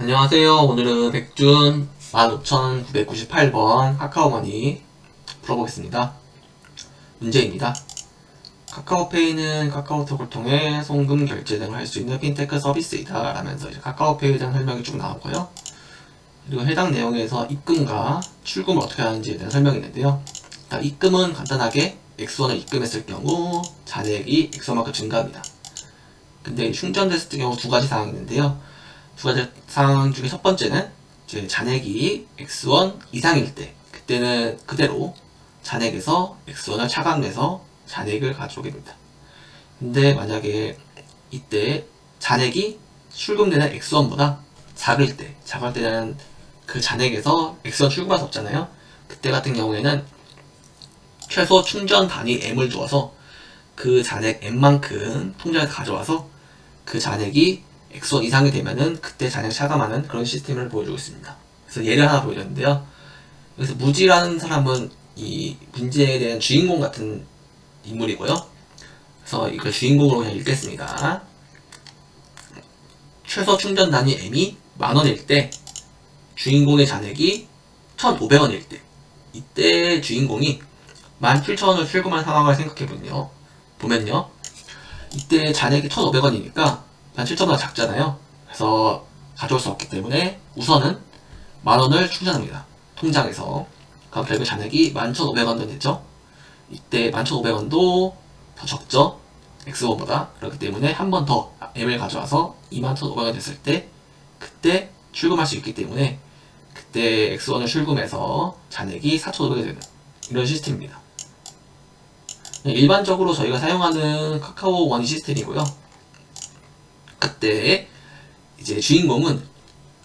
안녕하세요. 오늘은 백준 15,998번 카카오머니 풀어보겠습니다. 문제입니다. 카카오페이는 카카오톡을 통해 송금 결제 등을 할 수 있는 핀테크 서비스이다 라면서 이제 카카오페이에 대한 설명이 쭉 나오고요. 그리고 해당 내용에서 입금과 출금을 어떻게 하는지에 대한 설명이 있는데요. 입금은 간단하게 X1을 입금했을 경우 잔액이 X1만큼 증가합니다. 근데 충전됐을 경우 두 가지 사항이 있는데요. 두 가지 상황 중에 첫 번째는 이제 잔액이 X1 이상일 때, 그때는 그대로 잔액에서 X1을 차감해서 잔액을 가져오게 됩니다. 근데 만약에 이때 잔액이 출금되는 X1보다 작을 때는 그 잔액에서 X1 출금할 수 없잖아요. 그때 같은 경우에는 최소 충전 단위 M을 두어서 그 잔액 M만큼 통장에서 가져와서 그 잔액이 X1 이상이 되면은 그때 잔액 차감하는 그런 시스템을 보여주고 있습니다. 그래서 예를 하나 보여줬는데요. 여기서 무지라는 사람은 이 문제에 대한 주인공 같은 인물이고요. 그래서 이걸 주인공으로 그냥 읽겠습니다. 최소 충전 단위 M이 만원일 때 주인공의 잔액이 1,500원일 때, 이때 주인공이 17,000원을 출금한 상황을 생각해보면요. 이때 잔액이 1,500원이니까 17,000원보다 작잖아요. 그래서 가져올 수 없기 때문에 우선은 만원을 충전합니다. 통장에서. 그럼 결국 잔액이 11,500원 되죠. 이때 11,500원도 더 적죠. X1보다. 그렇기 때문에 한 번 더 M을 가져와서 21,500원 됐을 때 그때 출금할 수 있기 때문에 그때 X1을 출금해서 잔액이 4,500원이 되는 이런 시스템입니다. 일반적으로 저희가 사용하는 카카오 원이 시스템이고요. 그때 이제 주인공은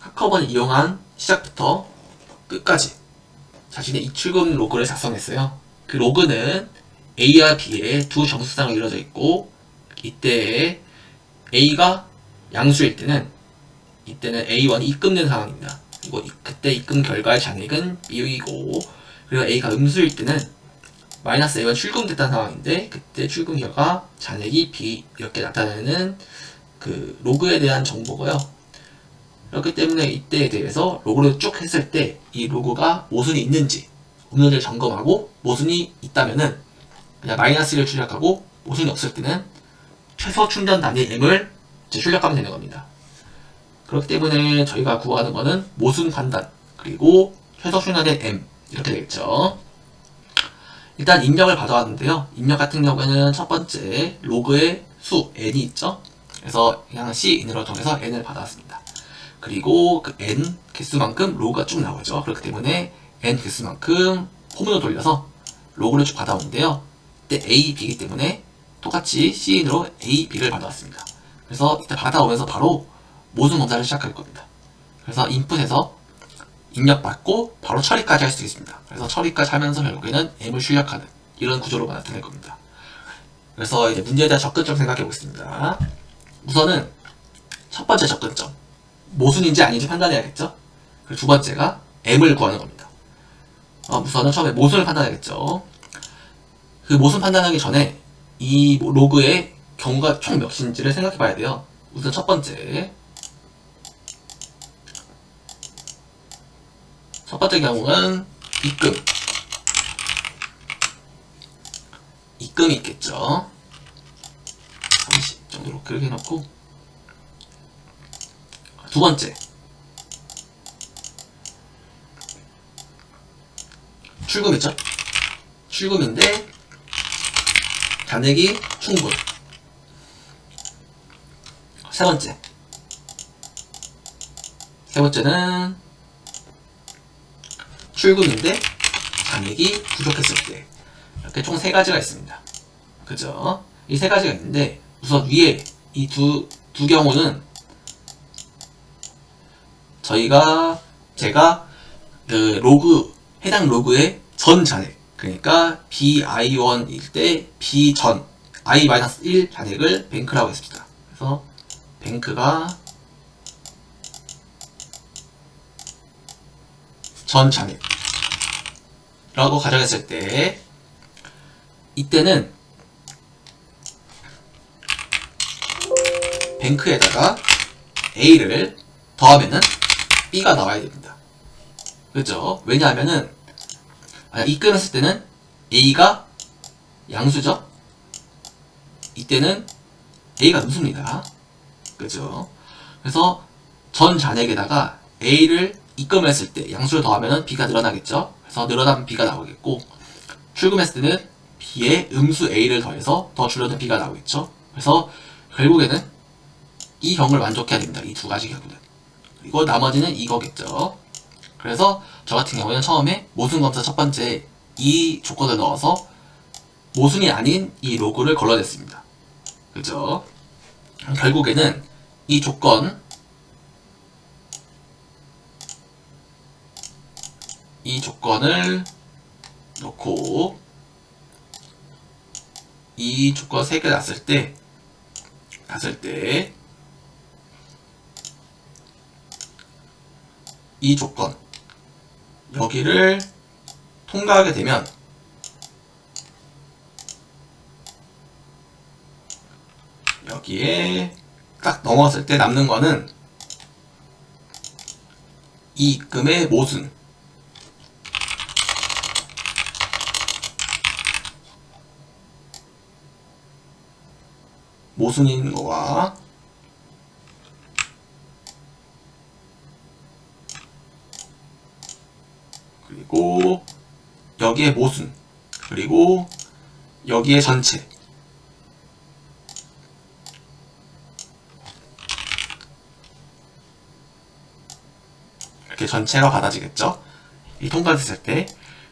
카카오번을 이용한 시작부터 끝까지 자신의 입출금 로그를 작성했어요. 그 로그는 A와 B의 두 정수쌍으로 이루어져 있고, 이때 A가 양수일 때는 이때는 A1이 입금된 상황입니다. 그리고 그때 입금 결과의 잔액은 B이고, 그리고 A가 음수일 때는 마이너스 A1 출금됐다는 상황인데 그때 출금 결과 잔액이 B 이렇게 나타내는 그 로그에 대한 정보고요. 그렇기 때문에 이때에 대해서 로그를 쭉 했을 때 이 로그가 모순이 있는지 없는지를 점검하고, 모순이 있다면은 그냥 마이너스를 출력하고, 모순이 없을 때는 최소 충전 단위 M을 출력하면 되는 겁니다. 그렇기 때문에 저희가 구하는 거는 모순 판단 그리고 최소 충전된 M 이렇게 되겠죠. 일단 입력을 받아왔는데요. 입력 같은 경우에는 첫 번째 로그의 수 n이 있죠. 그래서 그냥 C인으로 통해서 n을 받아왔습니다. 그리고 그 n 개수만큼 로그가 쭉 나오죠. 그렇기 때문에 n 개수만큼 홈으로 돌려서 로그를 쭉 받아오는데요. 이때 A, B이기 때문에 똑같이 C인으로 A, B를 받아왔습니다. 그래서 이때 받아오면서 바로 모순 검사를 시작할 겁니다. 그래서 인풋에서 입력받고 바로 처리까지 할 수 있습니다. 그래서 처리까지 하면서 결국에는 M을 출력하는 이런 구조로 나타낼 겁니다. 그래서 이제 문제에 대한 접근점 생각해 보겠습니다. 우선은 첫 번째 접근점, 모순인지 아닌지 판단해야겠죠. 그리고 두 번째가 M을 구하는 겁니다. 우선은 처음에 모순을 판단해야겠죠. 그 모순 판단하기 전에 이 로그의 경우가 총 몇인지를 생각해 봐야 돼요. 우선 첫 번째 경우는 입금이 있겠죠. 30 정도로 그렇게 해놓고, 두 번째 출금이죠. 출금인데 잔액이 충분. 세 번째는 출금인데 잔액이 부족했을 때. 이렇게 총 세 가지가 있습니다. 그죠? 이 세 가지가 있는데, 우선 위에 이 두 경우는 제가 그 해당 로그의 전 잔액, 그러니까 BI1일 때 B 전 I-1 잔액을 뱅크라고 했습니다. 그래서 뱅크가 전 잔액이라고 가정했을 때, 이때는 뱅크에다가 A를 더하면은 B가 나와야 됩니다. 그렇죠? 왜냐하면은 입금했을 때는 A가 양수죠? 이때는 A가 음수입니다. 그죠? 그래서 전 잔액에다가 A를 입금했을 때 양수를 더하면 B가 늘어나겠죠? 그래서 늘어난 B가 나오겠고, 출금했을 때는 B에 음수 A를 더해서 더 줄어든 B가 나오겠죠? 그래서 결국에는 이 경우를 만족해야 됩니다. 이 두 가지 경우는. 그리고 나머지는 이거겠죠? 그래서 저 같은 경우에는 처음에 모순검사 첫 번째 이 조건을 넣어서 모순이 아닌 이 로그를 걸러냈습니다. 그죠? 결국에는 이 조건을 넣고 이 조건 3개 놨을 때 이 조건 여기를 통과하게 되면 여기에 딱 넘어갔을 때 남는 거는 이 입금의 모순인 거와 그리고 여기에 모순 그리고 여기에 전체 이렇게 전체가 받아지겠죠? 이 통과됐을 때.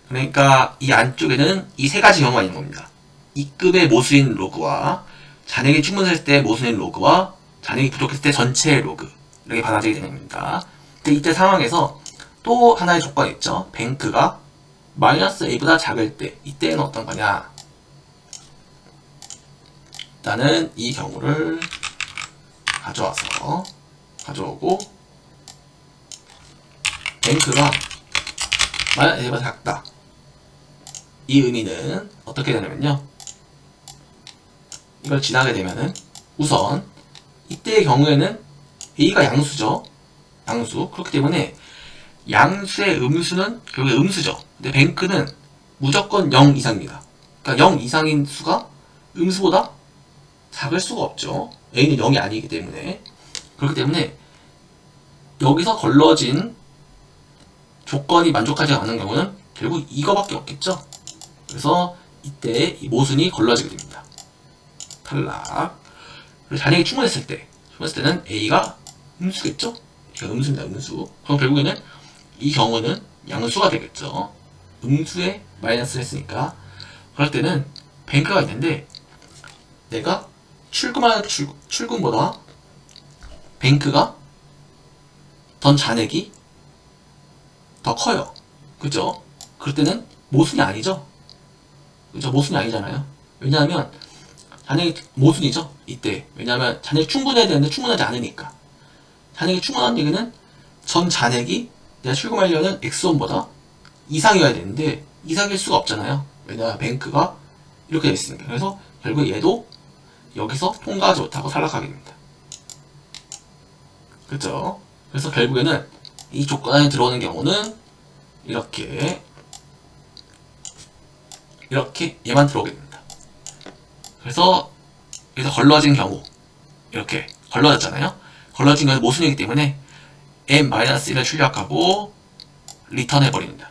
그러니까 이 안쪽에는 이 세 가지 경우가 있는 겁니다. 입금의 모순인 로그와 잔액이 충분했을 때 모순인 로그와 잔액이 부족했을 때 전체 로그 이렇게 받아지게 되는 겁니다. 근데 이때 상황에서 또 하나의 조건이 있죠. 뱅크가 마이너스 A보다 작을 때 이때는 어떤 거냐? 일단은 이 경우를 가져오고 뱅크가 마이너스 A보다 작다. 이 의미는 어떻게 되냐면요. 이걸 지나게 되면은 우선 이때의 경우에는 A가 양수죠. 양수. 그렇기 때문에 양수의 음수는 결국에 음수죠. 근데 뱅크는 무조건 0 이상입니다. 그러니까 0 이상인 수가 음수보다 작을 수가 없죠. A는 0이 아니기 때문에. 그렇기 때문에 여기서 걸러진 조건이 만족하지 않는 경우는 결국 이거밖에 없겠죠. 그래서 이때 이 모순이 걸러지게 됩니다. 탈락. 그리고 잔액이 충분했을 때는 A가 음수겠죠? A가 음수입니다, 음수. 그럼 결국에는 이 경우는 양수가 되겠죠. 음수에 마이너스를 했으니까. 그럴 때는 뱅크가 있는데, 내가 출금한 출금보다 뱅크가 던 잔액이 더 커요. 그죠? 그럴 때는 모순이 아니죠? 그죠? 모순이 아니잖아요. 왜냐하면 잔액이 모순이죠. 이때. 왜냐하면 잔액이 충분해야 되는데 충분하지 않으니까. 잔액이 충분한 얘기는 전 잔액이 내가 출금하려는 X1보다 이상이어야 되는데 이상일 수가 없잖아요. 왜냐하면 뱅크가 이렇게 되어 있으니까. 그래서 결국 얘도 여기서 통과하지 못하고 탈락하게 됩니다. 그죠? 그래서 결국에는 이 조건 안에 들어오는 경우는 이렇게 얘만 들어오게 됩니다. 그래서 여기서 걸러진 경우 이렇게 걸러졌잖아요. 걸러진 경우 모순이기 때문에 n-1을 출력하고 리턴 해버립니다.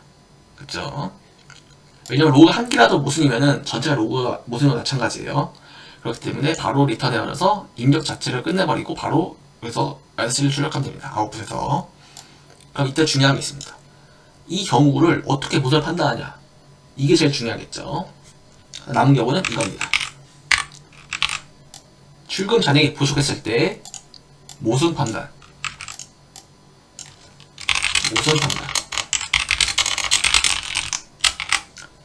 그쵸? 왜냐면 로그 한 개라도 모순이면은 전체가 로그가 모순과 마찬가지예요. 그렇기 때문에 바로 리턴 해버려서 입력 자체를 끝내버리고 바로 여기서 -1을 출력하면 됩니다. 아웃풋에서. 그럼 이때 중요한 게 있습니다. 이 경우를 어떻게 모순을 판단하냐, 이게 제일 중요하겠죠. 남은 경우는 이겁니다. 출금 잔액이 부족했을 때 모순 판단.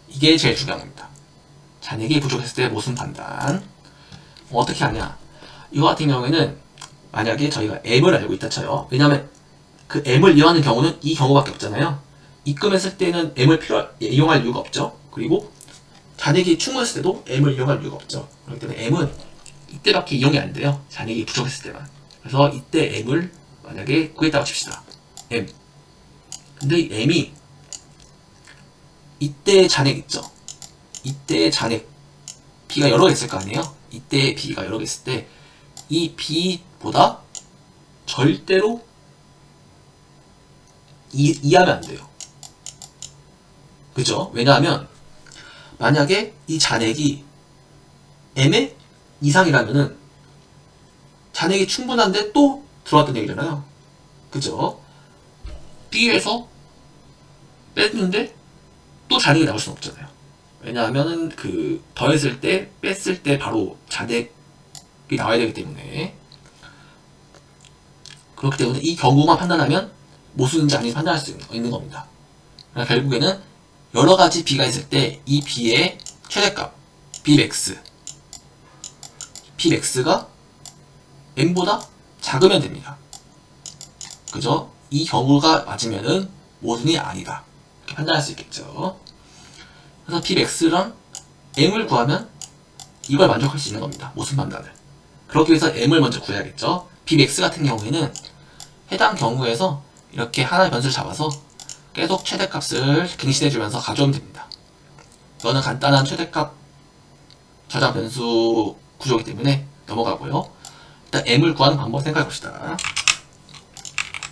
이게 제일 중요한 겁니다. 잔액이 부족했을 때 모순 판단. 어떻게 하냐? 이거 같은 경우에는 만약에 저희가 M을 알고 있다 쳐요. 왜냐하면 그 M을 이용하는 경우는 이 경우밖에 없잖아요. 입금했을 때는 M을 이용할 이유가 없죠. 그리고 잔액이 충분했을 때도 M을 이용할 이유가 없죠. 그렇기 때문에 M은 이때밖에 이용이 안 돼요. 잔액이 부족했을 때만. 그래서 이때 M을 만약에 구했다고 칩시다. M 근데 이 m이 이때 잔액 있죠? 이때 잔액 b가 여러 개 있을 거 아니에요? 이때 b가 여러 개 있을 때 이 b보다 절대로 이하면 안 돼요. 그죠? 왜냐하면 만약에 이 잔액이 m의 이상이라면은 잔액이 충분한데 또 들어왔던 얘기잖아요. 그죠? b에서 뺐는데 또 잔액이 나올 수는 없잖아요. 왜냐하면은 그 더했을 때 뺐을 때 바로 잔액이 나와야 되기 때문에, 그렇기 때문에 이 경우만 판단하면 모순인지 아닌지 판단할 수 있는 겁니다. 그러니까 결국에는 여러 가지 b가 있을 때 이 b의 최대값 bmax가 m보다 작으면 됩니다. 그죠? 이 경우가 맞으면은 모순이 아니다, 이렇게 판단할 수 있겠죠. 그래서 bmax랑 m을 구하면 이걸 만족할 수 있는 겁니다. 모순 판단을. 그렇기 위해서 m을 먼저 구해야겠죠. bmax 같은 경우에는 해당 경우에서 이렇게 하나의 변수를 잡아서 계속 최대값을 갱신해주면서 가져오면 됩니다. 이거는 간단한 최대값 저장 변수 구조이기 때문에 넘어가고요. 일단 m을 구하는 방법 생각해 봅시다.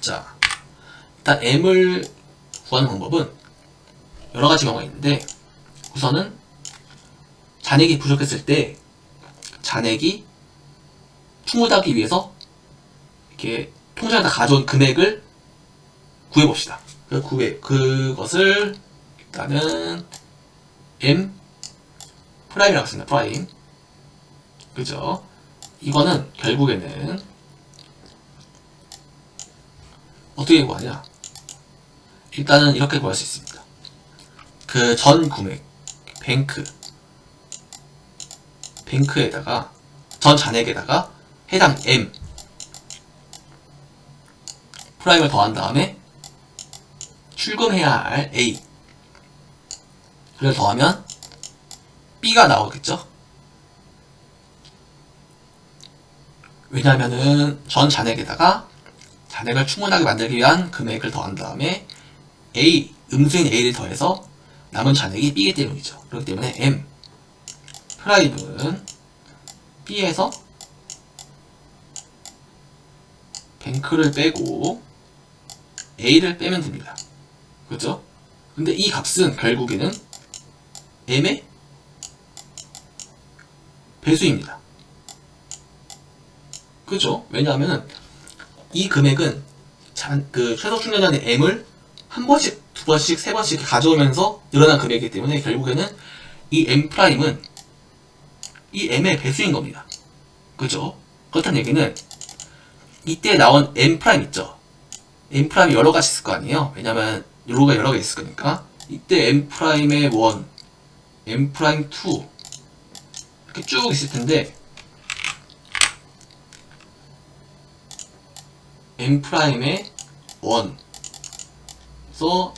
자, 일단 m을 구하는 방법은 여러 가지 경우가 있는데, 우선은 잔액이 부족했을 때 잔액이 충분하기 위해서 이렇게 통장에다 가져온 금액을 구해봅시다. 그것을 일단은 m 프라임이라고 했습니다. 프라임. 그죠? 이거는 결국에는 어떻게 구하냐? 일단은 이렇게 구할 수 있습니다. 그 전 금액 뱅크에다가 전 잔액에다가 해당 m 프라임을 더한 다음에 출금해야 할 a 를 더하면 b가 나오겠죠. 왜냐하면은 전 잔액에다가 잔액을 충분하게 만들기 위한 금액을 더한 다음에 a 음수인 a를 더해서 남은 잔액이 b이기 때문이죠. 그렇기 때문에 m 프라임은 b에서 뱅크를 빼고 a를 빼면 됩니다. 그죠? 근데 이 값은 결국에는 m의 배수입니다. 그죠? 왜냐하면 이 금액은 그 최소 충전량의 m을 한 번씩, 두 번씩, 세 번씩 가져오면서 늘어난 금액이기 때문에 결국에는 이 m 프라임은 이 m의 배수인 겁니다. 그죠? 그렇다는 얘기는 이때 나온 m 프라임 있죠? m 프라임이 여러 가지 있을 거 아니에요? 왜냐면 요로가 여러 개 있을 거니까. 이때 m 프라임의 1, m 프라임 2 이렇게 쭉 있을 텐데, m 프라임의 1에서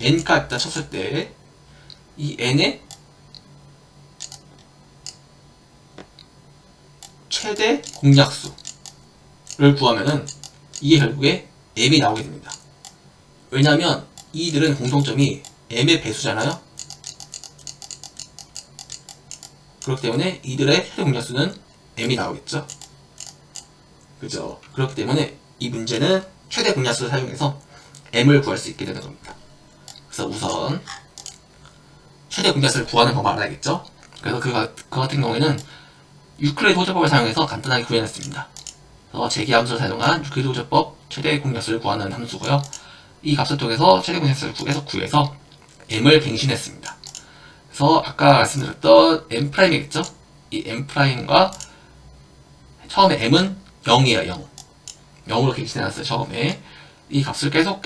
n까지 다 쳤을 때 이 n의 최대 공약수를 구하면은 이게 결국에 m이 나오게 됩니다. 왜냐면 이들은 공통점이 m의 배수잖아요. 그렇기 때문에 이들의 최대 공약수는 m이 나오겠죠. 그죠? 그렇기 때문에 이 문제는 최대 공약수를 사용해서 m을 구할 수 있게 되는 겁니다. 그래서 우선 최대 공약수를 구하는 방법을 알아야겠죠. 그래서 그 같은 경우에는 유클리드 호재법을 사용해서 간단하게 구해냈습니다. 그래서 제기함수를 사용한 유클리드 호재법 최대 공약수를 구하는 함수고요. 이 값을 통해서 최대 공약수를 구해서 m을 갱신했습니다. 그래서 아까 말씀드렸던 m'이겠죠? 이 m'과 처음에 m은 0이에요. 0. 0으로 갱신해놨어요. 처음에. 이 값을 계속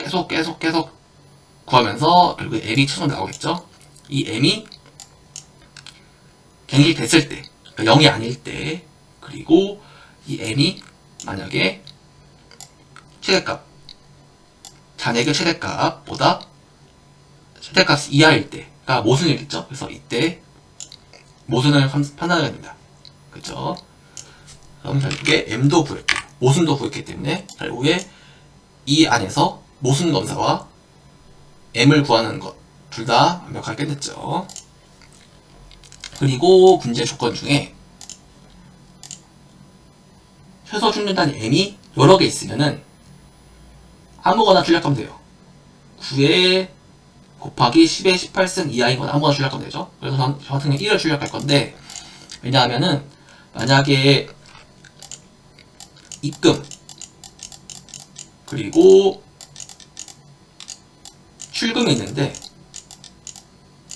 구하면서 결국 m이 최소 나오겠죠? 이 m이 갱신됐을 때, 그러니까 0이 아닐 때, 그리고 이 m이 만약에 최대값, 잔액의 최대값보다 최대값 이하일 때가 모순이겠죠? 그래서 이때 모순을 판단해야 됩니다. 그죠? 그럼 결국에 m도 구했고 모순도 구했기 때문에 결국에 이 안에서 모순 검사와 m을 구하는 것 둘 다 완벽하게 끝냈죠. 그리고 문제 조건 중에 최소 충전단 m이 여러 개 있으면은 아무거나 출력하면 돼요. 9에 곱하기 10의 18승 이하인 건 아무거나 출력하면 되죠. 그래서 저 같은 경우는 1을 출력할 건데, 왜냐하면은 만약에 입금 그리고 출금이 있는데,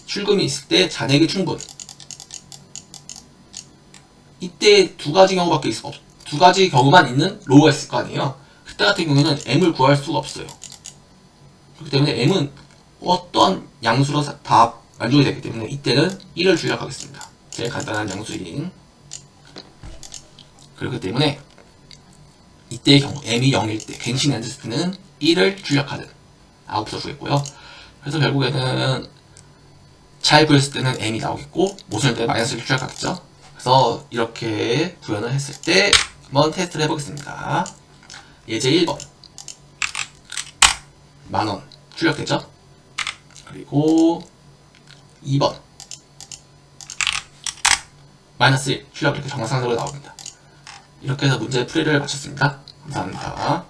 출금이 있을 때 잔액이 충분, 이때 두 가지 경우만 있는 로우가 있을 거 아니에요. 그때 같은 경우에는 m을 구할 수가 없어요. 그렇기 때문에 m은 어떤 양수로 다 만족이 되기 때문에 이때는 1을 출력하겠습니다. 제일 간단한 양수인. 그렇기 때문에 이때의 경우 m이 0일 때 갱신 엔드스트는 1을 출력하는 아웃풋을 주겠고요. 그래서 결국에는 잘 구했을 때는 m이 나오겠고 못 쓸 때 마이너스를 출력하겠죠. 그래서 이렇게 구현을 했을 때 한번 테스트를 해보겠습니다. 예제 1번 만원 출력되죠. 그리고 2번 마이너스 1 출력, 이렇게 정상적으로 나옵니다. 이렇게 해서 문제 풀이를 마쳤습니다. 감사합니다.